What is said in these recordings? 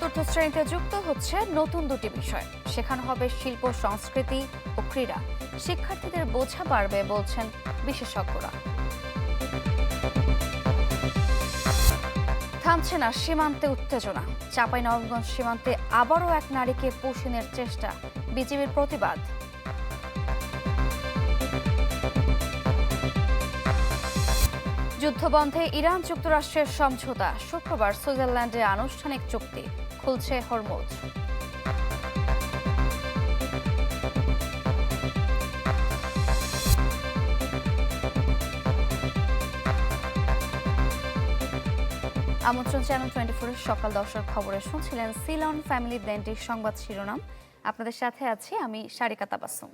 চতুর্থ শ্রেণীতে যুক্ত হচ্ছে নতুন দুটি বিষয়। শেখানো হবে শিল্প, সংস্কৃতি ও ক্রীড়া। শিক্ষার্থীদের বোঝা বাড়বে বলছেন বিশেষজ্ঞরা। থামছে না সীমান্তে উত্তেজনা। চাঁপাইনবাবগঞ্জ সীমান্তে আবারও এক নারীকে পুষিনের চেষ্টা, বিজিবির প্রতিবাদ। যুদ্ধবন্ধে ইরান যুক্তরাষ্ট্রের সমঝোতা, শুক্রবার সুইজারল্যান্ডে আনুষ্ঠানিক চুক্তি, খুলছে হরমুজ। আমন্ত্রণ চ্যানেল 24-এর সকাল 10টার খবরে শুনছিলেন সিলন ফ্যামিলি ব্লেন্ডের সংবাদ শিরোনাম। আপনাদের সাথে আছি আমি সারিকা তাবাসসুম।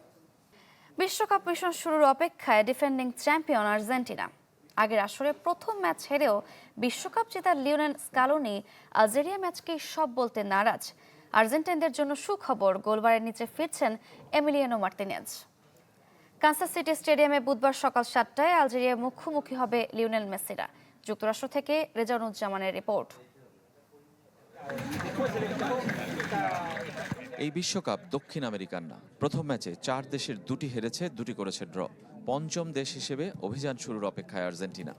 বিশ্বকাপ মিশন শুরুর অপেক্ষায় ডিফেন্ডিং চ্যাম্পিয়ন আর্জেন্টিনা। আগের আসরে প্রথম ম্যাচ হেরেও বিশ্বকাপ জেতার লিওনেল স্কালোনি আলজেরিয়া ম্যাচকেই সব বলতে নারাজ। আর্জেন্টাইনদের জন্য সুখবর, গোলবারের নিচে ফিরছেন এমিলিয়ানো মার্তিনেজ। কানসাস সিটি স্টেডিয়ামে বুধবার সকাল 7টায় আলজেরিয়ার মুখোমুখি হবে লিওনেল মেসিরা। যুক্তরাষ্ট্র থেকে রেজাউনুজ্জামানের রিপোর্ট। এই বিশ্বকাপ দক্ষিণ আমেরিকার না। প্রথম ম্যাচে 4 দেশের 2টি হেরেছে, 2টি করেছে ড্র। পঞ্চম দেশ হিসেবে অভিযান শুরুর অপেক্ষায় আর্জেন্টিনা,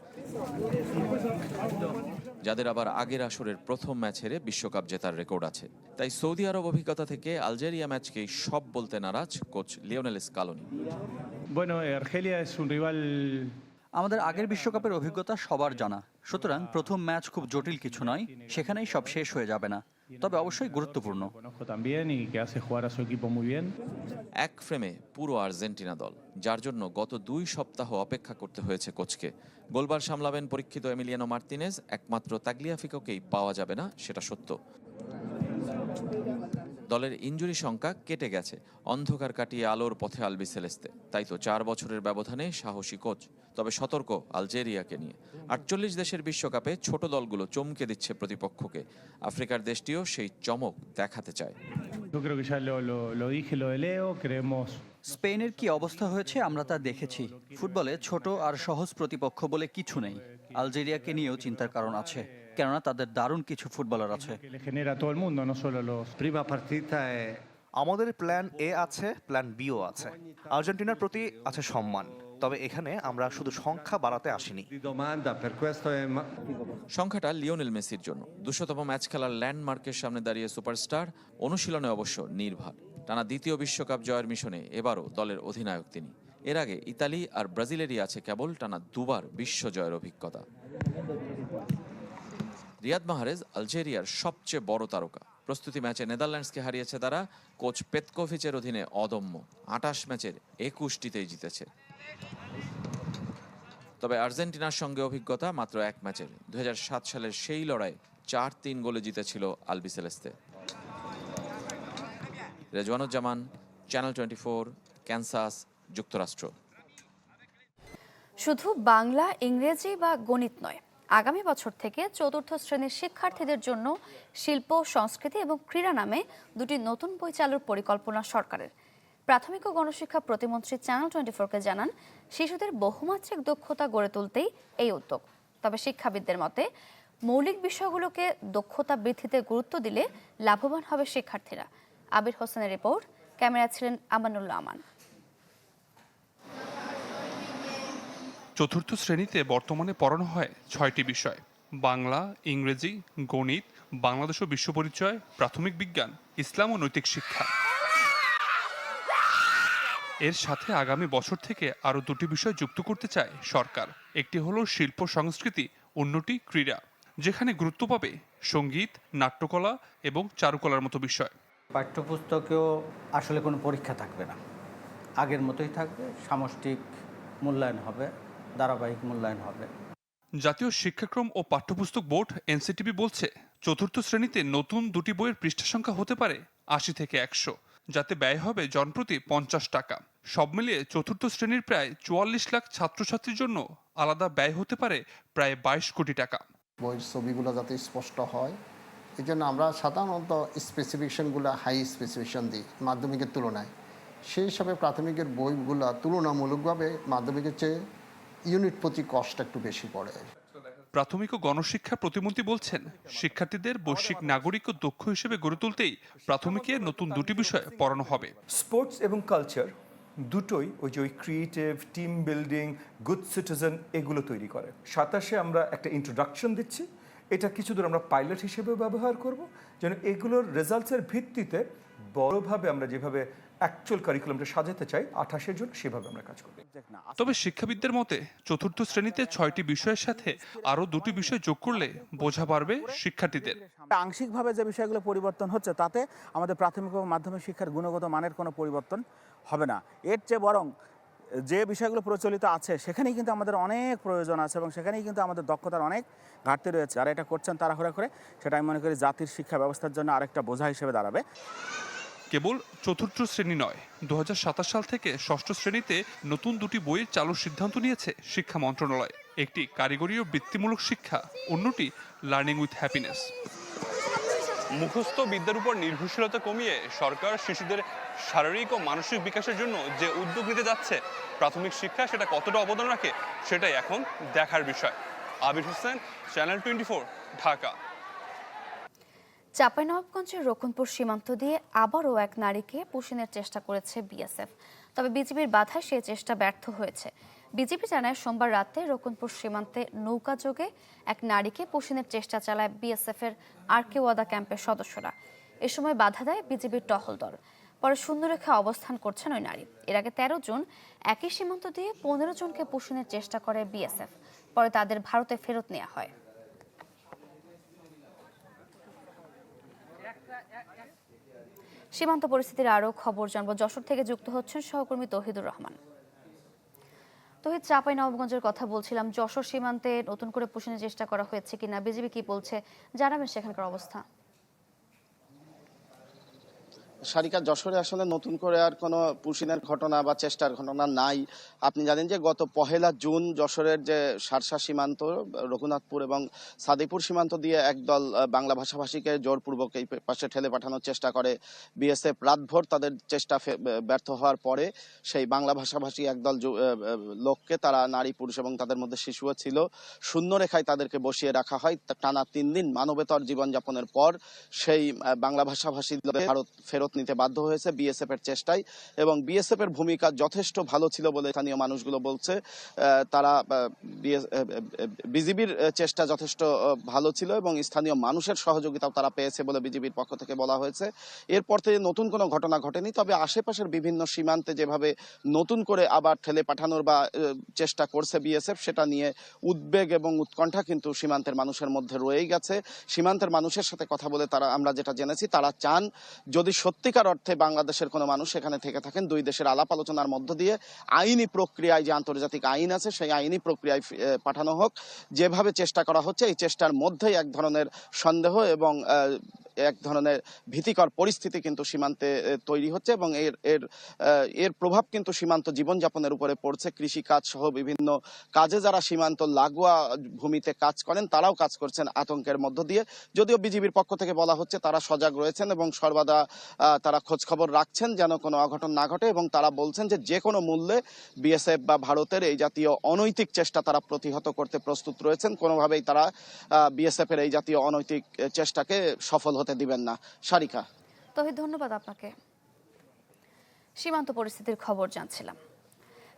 যাদের আবার আগের আসরের প্রথম ম্যাচ হেরে বিশ্বকাপ জেতার রেকর্ড আছে। তাই সৌদি আরব অভিজ্ঞতা থেকে আলজেরিয়া ম্যাচকেই সব বলতে নারাজ কোচ লিওনেল স্কালোনি। আমাদের আগের বিশ্বকাপের অভিজ্ঞতা সবার জানা, সুতরাং প্রথম ম্যাচ খুব জটিল কিছু নয়, সেখানেই সব শেষ হয়ে যাবে না, তবে অবশ্যই গুরুত্বপূর্ণ। এক ফ্রেমে পুরো আর্জেন্টিনা দল, যার জন্য গত 2 সপ্তাহ অপেক্ষা করতে হয়েছে কোচকে। গোলবার সামলাবেন পরীক্ষিত এমিলিয়ানো মার্তিনেজ। একমাত্র তাগলিয়াফিকোকেই পাওয়া যাবে না, সেটা সত্য। দলের ইনজুরি সংখ্যা কেটে গেছে, অন্ধকার কাটিয়ে আলোর পথে আলবি সেলেস্তে। তাই তো 4 বছরের ব্যবধানে সাহসী কোচ, তবে সতর্ক আলজেরিয়াকে নিয়ে। 48 দেশের বিশ্বকাপে ছোট দলগুলো চমকে দিচ্ছে প্রতিপক্ষকে। আফ্রিকার দেশটিও সেই চমক দেখাতে চায়। স্পেনের কি অবস্থা হয়েছে আমরা তা দেখেছি। ফুটবলে ছোট আর সহজ প্রতিপক্ষ বলে কিছু নেই। আলজেরিয়াকে নিয়েও চিন্তার কারণ আছে, কেননা তাদের দারুণ কিছু ফুটবলার আছে। আমাদের প্ল্যান এ আছে, প্ল্যান বিও আছে। আর্জেন্টিনার প্রতি আছে সম্মান, তবে এখানে আমরা শুধু সংখ্যা বাড়াতে আসিনি। সংখ্যাটা লিওনেল মেসির জন্য। 200তম ম্যাচ খেলার ল্যান্ডমার্কের সামনে দাঁড়িয়ে সুপারস্টার। অনুশীলনে অবশ্য নির্ভার। টানা দ্বিতীয় বিশ্বকাপ জয়ের মিশনে এবারও দলের অধিনায়ক তিনি। এর আগে ইতালি আর ব্রাজিলেরই আছে কেবল টানা 2বার বিশ্ব জয়ের অভিজ্ঞতা। রিয়াদ মাহরেজ আলজেরিয়ার সবচেয়ে বড় তারকা। প্রস্তুতি ম্যাচে নেদারল্যান্ডসকে হারিয়েছে তারা। কোচ পেতকোভিচের অধীনে অদম্য, 28 ম্যাচের 21টিতেই জিতেছে। তবে আর্জেন্টিনার সঙ্গে অভিজ্ঞতা মাত্র 1 ম্যাচের। 2007 সালের সেই লড়াই 4-3 গোলে জিতেছিল Albi Celeste. Rezwanuzzaman, channel 24, Kansas, যুক্তরাষ্ট্র। শুধু বাংলা, ইংরেজি বা গণিত নয়, আগামী বছর থেকে চতুর্থ শ্রেণীর শিক্ষার্থীদের জন্য শিল্প, সংস্কৃতি এবং ক্রীড়া নামে 2টি নতুন বই চালুর পরিকল্পনা সরকারের। প্রাথমিক ও গণশিক্ষা প্রতিমন্ত্রী চ্যানেল 24-কে জানান, শিশুদের বহুমাত্রিক দক্ষতা গড়ে তুলতেই এই উদ্যোগ। তবে শিক্ষাবিদদের মতে মৌলিক বিষয়গুলোকে দক্ষতা বৃদ্ধিতে গুরুত্ব দিলে লাভবান হবে শিক্ষার্থীরা। আবির হোসেনের রিপোর্ট, ক্যামেরা ছিলেন আমানুল্লাহ আমান। চতুর্থ শ্রেণীতে বর্তমানে পড়ানো হয় 6টি বিষয়: বাংলা, ইংরেজি, গণিত, বাংলাদেশ ও বিশ্ব পরিচয়, প্রাথমিক বিজ্ঞান, ইসলাম ও নৈতিক শিক্ষা। এর সাথে আগামী বছর থেকে আরও 2টি বিষয় যুক্ত করতে চায় সরকার। একটি হলো শিল্প সংস্কৃতি, অন্যটি ক্রীড়া, যেখানে গুরুত্ব পাবে সঙ্গীত, নাট্যকলা এবং চারুকলার মতো বিষয়। পাঠ্যপুস্তকেও আসলে কোনো পরীক্ষা থাকবে না, আগের মতোই থাকবে, সামষ্টিক মূল্যায়ন হবে, ধারাবাহিক মূল্যায়ন হবে। জাতীয় শিক্ষাক্রম ও পাঠ্যপুস্তক বোর্ড এনসিটিবি বলছে, চতুর্থ শ্রেণীতে নতুন 2টি বইয়ের পৃষ্ঠা সংখ্যা হতে পারে 80 থেকে 100, যাতে ব্যয় হবে জনপ্রতি 50 টাকা। সব মিলিয়ে চতুর্থ শ্রেণীর প্রায় 44 লাখ ছাত্রছাত্রীর জন্য আলাদা ব্যয় হতে পারে প্রায় 22 কোটি টাকা। বইয়ের ছবিগুলো যাতে স্পষ্ট হয়, এই জন্য আমরা সাধারণত স্পেসিফিকেশনগুলো হাই স্পেসিফিকেশন দিই মাধ্যমিকের তুলনায়। সেই হিসাবে প্রাথমিকের বইগুলো তুলনামূলকভাবে মাধ্যমিকের চেয়ে ইউনিট প্রতি কষ্ট একটু বেশি পড়ে। প্রাথমিক ও গণশিক্ষা প্রতিমন্ত্রী বলছেন, শিক্ষার্থীদের বৈশ্বিক নাগরিক ও দক্ষ হিসেবে গড়ে তুলতেই প্রাথমিকে নতুন দুটি বিষয় পড়ানো হবে। স্পোর্টস এবং কালচার দুটোই ওই creative, team building, good citizen এগুলো তৈরি করে। 27-এ আমরা একটা ইন্ট্রোডাকশন দিচ্ছি, এটা কিছু দূর আমরা পাইলট হিসেবেও ব্যবহার করব, যেন এগুলোর রেজাল্টসের ভিত্তিতে বড়ভাবে আমরা যেভাবে অ্যাকচুয়াল কারিকুলামটা সাজাতে চাই 28-এর জন্য সেভাবে আমরা কাজ করব। তবে শিক্ষাবিদদের মতে চতুর্থ শ্রেণীতে 6টি বিষয়ের সাথে আরও 2টি বিষয় যোগ করলে বোঝা পারবে শিক্ষার্থীদের। আংশিকভাবে যে বিষয়গুলো পরিবর্তন হচ্ছে তাতে আমাদের প্রাথমিক ও মাধ্যমিক শিক্ষার গুণগত মানের কোনো পরিবর্তন হবে না। এর চেয়ে বরং যে বিষয়গুলো প্রচলিত আছে সেখানেই কিন্তু আমাদের অনেক প্রয়োজন আছে এবং সেখানেই কিন্তু আমাদের দক্ষতার অনেক ঘাটতি রয়েছে। আর এটা করছেন তাড়াহুড়া করে, সেটা আমি মনে করি জাতির শিক্ষা ব্যবস্থার জন্য আরেকটা বোঝা হিসেবে দাঁড়াবে। কেবল চতুর্থ শ্রেণী নয়, 2027 সাল থেকে 6ষ্ঠ শ্রেণীতে নতুন 2টি বইয়ের চালুর সিদ্ধান্ত নিয়েছে শিক্ষা মন্ত্রণালয়। একটি কারিগরি ও বৃত্তিমূলক শিক্ষা, অন্যটি লার্নিং উইথ হ্যাপিনেস। মুখস্থ বিদ্যার উপর নির্ভরশীলতা কমিয়ে সরকার শিশুদের শারীরিক ও মানসিক বিকাশের জন্য যে উদ্যোগ নিতে যাচ্ছে, প্রাথমিক শিক্ষা সেটা কতটা অবদান রাখে সেটাই এখন দেখার বিষয়। আবির হোসেন, চ্যানেল 24, ঢাকা। চাঁপাইনবাবগঞ্জের রক্ষণপুর সীমান্ত দিয়ে আবারও এক নারীকে পুষিনের চেষ্টা করেছে বিএসএফ, তবে বিজিবির বাধায় সেই চেষ্টা ব্যর্থ হয়েছে। বিজিবি জানায় সোমবার রাতে রক্ষণপুর সীমান্তে নৌকা যোগে এক নারীকে পুষিনের চেষ্টা চালায় বিএসএফের আরকেওয়াদা ক্যাম্পের সদস্যরা। এ সময় বাধা দেয় বিজিবির টহল দল। পরে শূন্যরেখা অবস্থান করছেন ওই নারী। এর আগে 13 জন একই সীমান্ত দিয়ে 15 জনকে পুষিনের চেষ্টা করে বিএসএফ, পরে তাদের ভারতে ফেরত নেওয়া হয়। সীমান্ত পরিস্থিতির আরও খবর জানবো, যশোর থেকে যুক্ত হচ্ছেন সহকর্মী তৌহিদুর রহমান। তৌহিদ, চাঁপাইনবাবগঞ্জের কথা বলছিলাম, যশোর সীমান্তে নতুন করে পুষিনের চেষ্টা করা হয়েছে কিনা, বিজিবি কি বলছে, জানাবেন সেখানকার অবস্থা। সারিকা, যশোরে আসলে নতুন করে আর কোনো পুশিনের ঘটনা বা চেষ্টার ঘটনা নাই। আপনি জানেন যে গত 1 জুন যশোরের যে সারসা সীমান্ত, রঘুনাথপুর এবং সাদিপুর সীমান্ত দিয়ে একদল বাংলা ভাষাভাষীকে জোরপূর্বক এই পাশে ঠেলে পাঠানোর চেষ্টা করে বিএসএফ। রাতভর তাদের চেষ্টা ব্যর্থ হওয়ার পরে সেই বাংলা ভাষাভাষী একদল লোককে, তারা নারী পুরুষ এবং তাদের মধ্যে শিশুও ছিল, শূন্যরেখায় তাদেরকে বসিয়ে রাখা হয়। টানা 3 দিন মানবেতর জীবনযাপনের পর সেই বাংলা ভাষাভাষী ভারত ফেরত নিতে বাধ্য হয়েছে বিএসএফ এর চেষ্টায়। এবং বিএসএফ এর ভূমিকা যথেষ্ট ভালো ছিল বলে স্থানীয় মানুষগুলো বলছে। তারা বিজিবির চেষ্টা যথেষ্ট ভালো ছিল এবং স্থানীয় মানুষের সহযোগিতাও তারা পেয়েছে বলে বিজিবির পক্ষ থেকে বলা হয়েছে। এরপর থেকে নতুন কোনো ঘটনা ঘটেনি, তবে আশেপাশের বিভিন্ন সীমান্তে যেভাবে নতুন করে আবার ঠেলে পাঠানোর বা চেষ্টা করছে বিএসএফ, সেটা নিয়ে উদ্বেগ এবং উৎকণ্ঠা কিন্তু সীমান্তের মানুষের মধ্যে রয়েই গেছে। সীমান্তের মানুষের সাথে কথা বলে আমরা যেটা জেনেছি, তারা চান যদি সত্যিকার অর্থে বাংলাদেশের কোনো মানুষ এখানে থেকে থাকেন, 2 দেশের আলাপ আলোচনার মধ্য দিয়ে আইনি প্রক্রিয়ায়, যে আন্তর্জাতিক আইন আছে সেই আইনি প্রক্রিয়ায় পাঠানো হোক। যেভাবে চেষ্টা করা হচ্ছে, এই চেষ্টার মধ্যেই এক ধরনের সন্দেহ এবং এক ধরনের ভীতিকর পরিস্থিতি কিন্তু সীমান্তে তৈরি হচ্ছে এবং এর প্রভাব কিন্তু সীমান্ত জীবনযাপনের উপরে পড়ছে। কৃষিকাজ সহ বিভিন্ন কাজে যারা সীমান্ত লাগোয়া ভূমিতে কাজ করেন, তারাও কাজ করছেন আতঙ্কের মধ্য দিয়ে। যদিও বিজিবির পক্ষ থেকে বলা হচ্ছে তারা সজাগ রয়েছেন এবং সর্বদা তারা খোঁজ খবর রাখছেন যেন কোনো অঘটন না ঘটে, এবং তারা বলছেন যে কোনো মূল্যে বিএসএফ বা ভারতের এই জাতীয় অনৈতিক চেষ্টা তারা প্রতিহত করতে প্রস্তুত রয়েছেন। কোনোভাবেই তারা বিএসএফ এর এই জাতীয় অনৈতিক চেষ্টাকে সফল হতে দিবেন না। সারিকা, তৌহিদ, ধন্যবাদ আপনাকে। সীমান্ত পরিস্থিতির খবর জানছিলাম।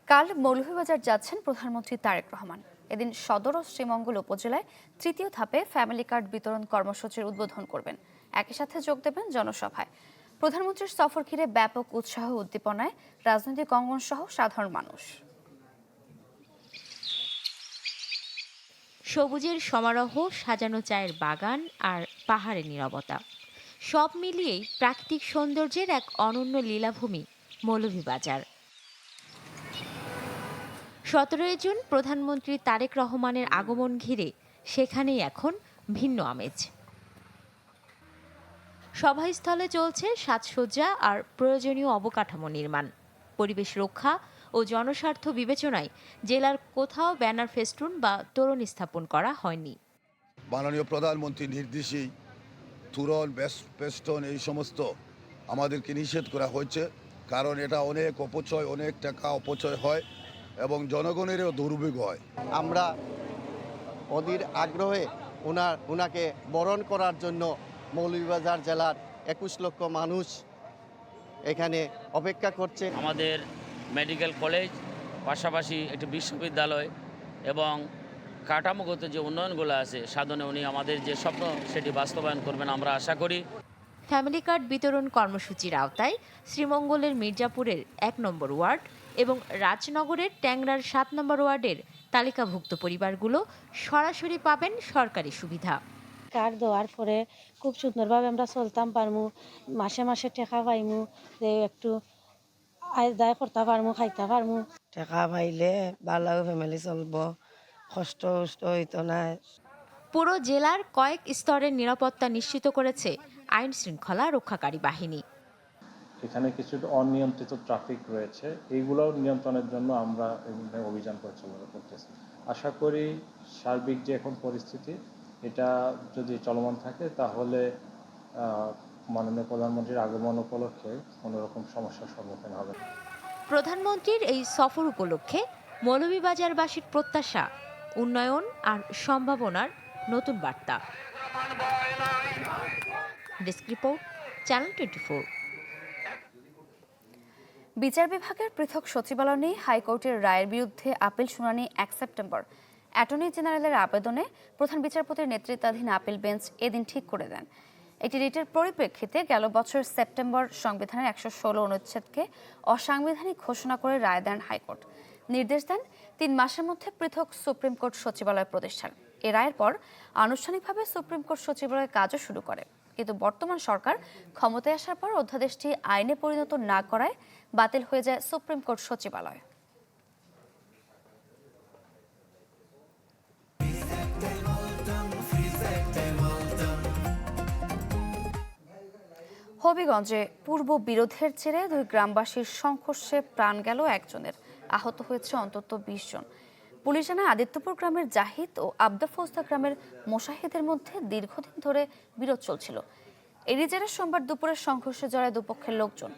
কাল মৌলভীবাজার যাচ্ছেন প্রধানমন্ত্রী তারেক রহমান। এদিন সদর ও শ্রীমঙ্গল উপজেলায় 3য় ধাপে ফ্যামিলি কার্ড বিতরণ কর্মসূচির উদ্বোধন করবেন। একই সাথে যোগ দেবেন জনসভায়। প্রধানমন্ত্রীর সফর ঘিরে ব্যাপক উৎসাহ উদ্দীপনায় রাজনৈতিক অঙ্গন সহ সাধারণ মানুষ। সবুজের সমারোহ, সাজানো চায়ের বাগান আর পাহাড়ের নীরবতা, সব মিলিয়েই প্রাকৃতিক সৌন্দর্যের এক অনন্য লীলাভূমি মৌলভীবাজার। 17 জুন প্রধানমন্ত্রী তারেক রহমানের আগমন ঘিরে সেখানেই এখন ভিন্ন আমেজ। সভাস্থলে চলছে সাজসজ্জা আর প্রয়োজনীয় অবকাঠামো নির্মাণ। পরিবেশ রক্ষা ও জনস্বার্থ বিবেচনায় জেলার কোথাও ব্যানার, ফেস্টুন বা তোরণ স্থাপন করা হয়নি। মাননীয় প্রধানমন্ত্রীর নির্দেশেই তোরণ, ফেস্টুন এই সমস্ত আমাদেরকে নিষেধ করা হয়েছে, কারণ এটা অনেক অপচয়, অনেক টাকা অপচয় হয় এবং জনগণেরও দুর্ভোগ হয়। আমরা অধীর আগ্রহে ওনাকে বরণ করার জন্য মৌলভীবাজার জেলার 21 লক্ষ মানুষ এখানে অপেক্ষা করছে। আমাদের মেডিকেল কলেজ, পাশাপাশি একটি বিশ্ববিদ্যালয় এবং কাঠামোগত যে উন্নয়নগুলো আছে সাধনে উনি আমাদের যে স্বপ্ন সেটি বাস্তবায়ন করবেন আমরা আশা করি। ফ্যামিলি কার্ড বিতরণ কর্মসূচির আওতায় শ্রীমঙ্গলের মির্জাপুরের 1 নম্বর ওয়ার্ড এবং রাজনগরের ট্যাংরার 7 নম্বর ওয়ার্ডের তালিকাভুক্ত পরিবারগুলো সরাসরি পাবেন সরকারি সুবিধা। কার্ড দেওয়ার পরে খুব সুন্দরভাবে আমরা চলতাম পারমু, মাসে মাসে টাকা পাইমু, যে একটু আয় দায় করতে পারমু, খাইতে পারমু। টাকা পাইলে ভালো ফ্যামিলি চলবো, কষ্ট হইতো না। পুরো জেলার কয়েক স্তরের নিরাপত্তা নিশ্চিত করেছে আইন শৃঙ্খলা রক্ষাকারী বাহিনী। এখানে কিছু অনিয়ন্ত্রিত ট্রাফিক রয়েছে, এইগুলো নিয়ন্ত্রণের জন্য আমরা অভিযান পরিচালনা করতেছি। আশা করি সার্বিক যে এখন পরিস্থিতি এটা যদি চলমান থাকে তাহলে মাননীয় প্রধানমন্ত্রীর আগমন উপলক্ষে কোনোরকম সমস্যার সম্মুখীন হবে। প্রধানমন্ত্রীর এই সফর উপলক্ষে মৌলভীবাজারবাসীর প্রত্যাশা উন্নয়ন আর সম্ভাবনার নতুন বার্তা। Desk report, channel 24। বিচার বিভাগের পৃথক সচিবালয় নিয়ে হাইকোর্টের রায়ের বিরুদ্ধে আপিল শুনানি 1 সেপ্টেম্বর। অ্যাটর্নি জেনারেলের আবেদনে প্রধান বিচারপতির নেতৃত্বাধীন আপিল বেঞ্চ এদিন ঠিক করে দেন। একটি রিটের পরিপ্রেক্ষিতে গেল বছর সেপ্টেম্বর সংবিধানের 116 অনুচ্ছেদকে অসাংবিধানিক ঘোষণা করে রায় দেন হাইকোর্ট। নির্দেশ দেন 3 মাসের মধ্যে পৃথক সুপ্রিম কোর্ট সচিবালয় প্রতিষ্ঠার। এ রায়ের পর আনুষ্ঠানিকভাবে সুপ্রিম কোর্ট সচিবালয়ের কাজও শুরু করে। কিন্তু বর্তমান সরকার ক্ষমতায় আসার পর অধ্যাদেশটি আইনে পরিণত না করায় বাতিল হয়ে যায় সুপ্রিম কোর্ট সচিবালয়। হবিগঞ্জে পূর্ব বিরোধের জেরে 2 গ্রামবাসীর সংঘর্ষে প্রাণ গেল একজনের, আহত হয়েছে অন্তত 20 জন। পুলিশ জানায় আদিত্যপুর গ্রামের জাহিদ ও আবদা ফৌজদা গ্রামের মোশাহিদের মধ্যে দীর্ঘদিন ধরে বিরোধ চলছিল। এরই জেরে সোমবার দুপুরে সংঘর্ষে জড়ায় দুপক্ষের লোকজন।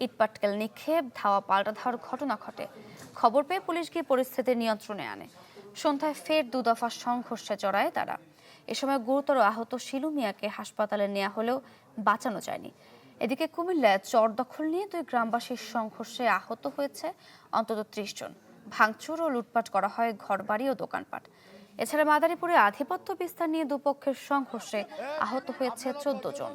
ইটপাটকেল নিক্ষেপ, ধাওয়া পাল্টা ধাওয়ার ঘটনা ঘটে। খবর পেয়ে পুলিশ গিয়ে পরিস্থিতি নিয়ন্ত্রণে আনে। সন্ধ্যায় ফের 2 দফা সংঘর্ষে জড়ায় তারা। এ সময় গুরুতর আহত শিলু মিয়াকে হাসপাতালে নেওয়া হলেও বাঁচানো যায়নি। এদিকে কুমিল্লায় চর দখল নিয়ে 2 গ্রামবাসীর সংঘর্ষে আহত হয়েছে অন্তত 30 জন। ভাঙচুর ও লুটপাট করা হয় ঘরবাড়ি ও দোকানপাট। এছাড়া মাদারীপুরে আধিপত্য বিস্তার নিয়ে দুপক্ষের সংঘর্ষে আহত হয়েছে 14 জন।